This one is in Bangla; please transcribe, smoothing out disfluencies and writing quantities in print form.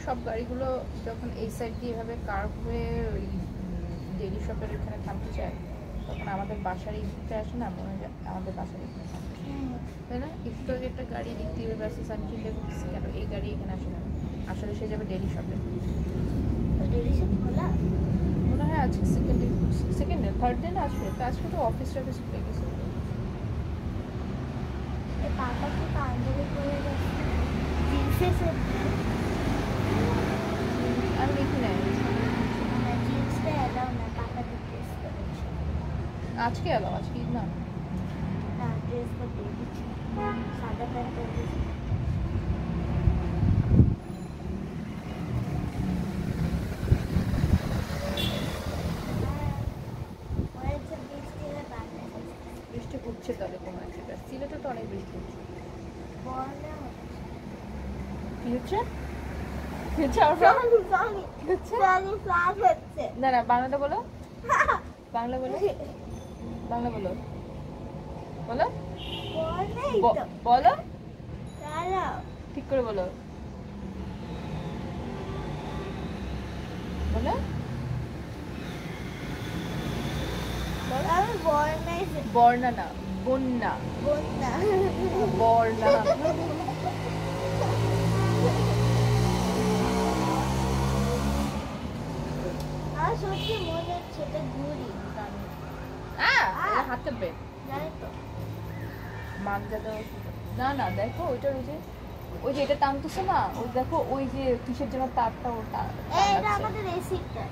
সব গাড়িগুলো যখন এই সাইড দিয়ে এভাবে কার্ভ হয়ে ওই ডেইলি শপের এখানে থামতে চায়, তখন আমাদের বাসার এই দিকটা আসে না, মনে হয় আমাদের বাসার এখানে থামতে চায়, তাই না? একটু আগে একটা গাড়ি দিক দিয়ে বাসে আমি চিন্তা করতেছি কেন এই গাড়ি এখানে আসে না, আসলে সে যাবে ডেইলি শপে। ডেইলি শপ খোলা মনে হয় আজকে সেকেন্ড ডে থার্ড ডে না আসবে, তো আজকে তো অফিস টফিস খুলে গেছে। পাপা কি পাঞ্জাবি পরে গেছে জিন্সে আমি দেখি নাই জিন্সটা এলাও না, পাপা ড্রেস করেছে আজকে এলাম, আজকে ঈদ না। না ড্রেস করতে সাদা প্যান্ট পরেছে বৃষ্টি হচ্ছে তাহলে কোনো এক জায়গায়, সিলেটে তো অনেক বৃষ্টি হচ্ছে। কি হচ্ছে? কি হচ্ছে না না, বাংলাটা বলো, বাংলা বলো, বাংলা বলো, বলো বলো, ঠিক করে বলো, বলো বর্ণা না, বন্যা, বর্ণা। সত্যি মনে হচ্ছে এটা ঘুরি হাতে বের জানি তো মাগজাদা না না, দেখো ওইটার ওই যে এটা টানতেছে না, ওই দেখো ওই যে কিসের জন্য তারটা ওটা এটা আমাদের এসিটা